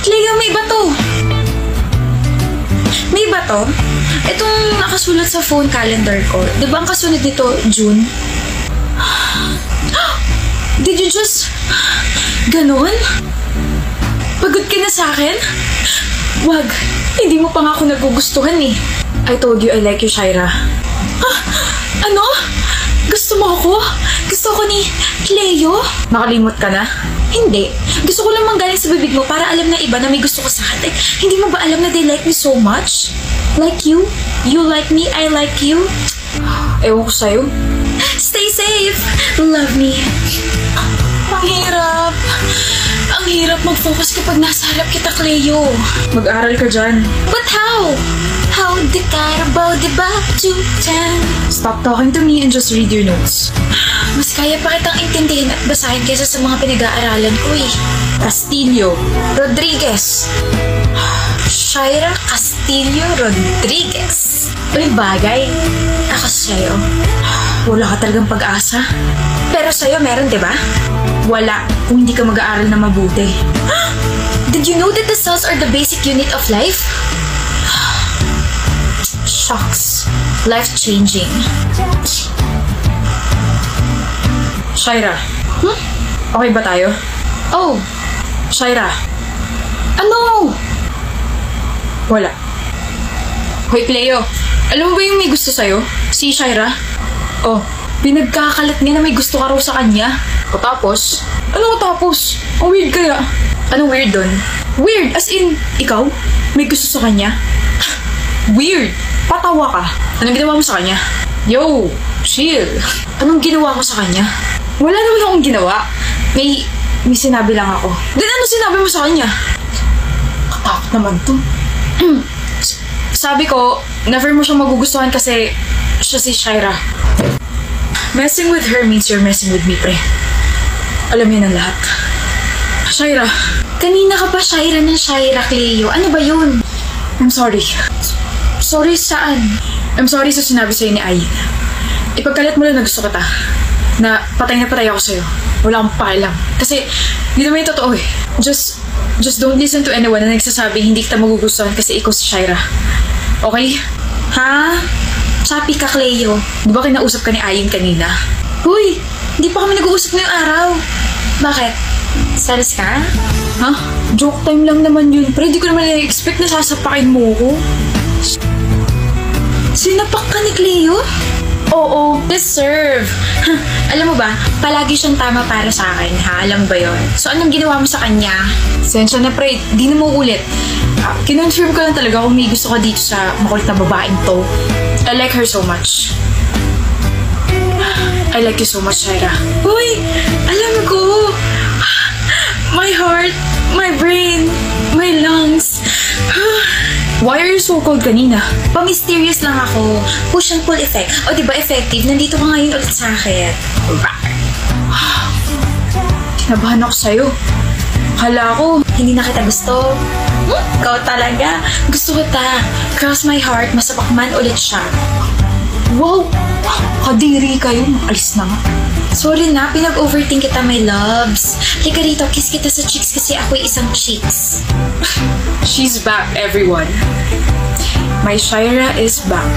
Cleo, may iba to. May iba to? Itong nakasulat sa phone calendar ko. Di ba ang kasunod nito, June? Did you just... Ganon? Pagod ka na sa akin? Wag, hindi mo pa nga ako nagugustuhan eh. I told you I like you, Shaira. Ano? Gusto mo ako? Gusto ko ni Cleo? Nakalimot ka na? Hindi. Gusto ko lang manggaling sa bibig mo para alam na iba na may gusto ko sa akin. Hindi mo ba alam na they like me so much? Like you? You like me? I like you? Ewan ko sa'yo. Stay safe! Love me. Ang hirap. Ang hirap mag-focus kapag nasa harap kita, Cleo. Mag-aral ka dyan. But how? How di Carabao, diba? Stop talking to me and just read your notes. Mas kaya pa kitang intindihin at basahin kaysa sa mga pinag-aaralan ko eh. Castillo Rodriguez. Shaira Castillo Rodriguez. Uy, bagay. Ako sa'yo. Wala ka talagang pag-asa. Pero sa'yo meron, diba? Wala kung hindi ka mag-aaral na mabuti. Did you know that the cells are the basic unit of life? Shocks. Life-changing. Shaira. Okay ba tayo? Oh, Shaira. Ano? Wala. Hoy, Cleo. Alam mo ba yung may gusto sa'yo? Si Shaira? Oh, pinagkakalat niya na may gusto ka raw sa kanya. O tapos? Ano tapos? Ang weird kaya. Anong weird dun? Weird? As in, ikaw? May gusto sa kanya? Weird. Patawa ka. Anong ginawa mo sa kanya? Yo, chill. Anong ginawa mo sa kanya? Wala naman akong ginawa. May sinabi lang ako. Then ano sinabi mo sa kanya? Katakot naman to. Sabi ko, never mo siyang magugustuhan kasi siya si Shaira. Messing with her means you're messing with me, pre. Alam yun ang lahat. Shaira. Kanina ka pa Shaira ng Shaira, Cleo. Ano ba yun? I'm sorry. Sorry saan? I'm sorry sa sinabi sa'yo ni Ayin. Ipagkalat mo lang na gusto kita. Na patay ako sa'yo. Wala akong pakialam. Kasi, yun naman yung totoo eh. Just don't listen to anyone na nagsasabi hindi kita magugustuhan kasi ikaw si Shaira. Okay? Ha? Sabi ka, Cleo. Di ba kinausap ka ni Ayin kanina? Huy! Hindi pa kami nag-uusap ngayong araw. Bakit? Stress ka? Ha? Joke time lang naman yun. Pero di ko naman na-expect na sasapakin mo ko. Sinapak ka ni Cleo? Oo, deserve. Alam mo ba, palagi siyang tama para sa akin, ha? Alam mo ba yun? So, anong ginawa mo sa kanya? Sensya na, pre. Di na mo ulit. Kinonfirm ko lang talaga kung may gusto ka dito sa makulit na babaeng to. I like her so much. I like you so much, Shaira. Uy! Alam ko! My heart, my brain, my lungs. Why are you so cold kanina? Pa-mysterious lang ako. Push and pull effect. O diba effective? Nandito ka ngayon ulit sa akin. Kinabahan ako sa'yo. Akala ko, hindi na kita gusto. Ikaw talaga. Gusto kita. Cross my heart, masapak man ulit siya. Wow! Kadiri kayo. Alis na nga. Sorry na, pinag-overthink kita, my loves. Lika rito, kiss kita sa cheeks kasi ako'y isang cheeks. She's back, everyone. My Shaira is back.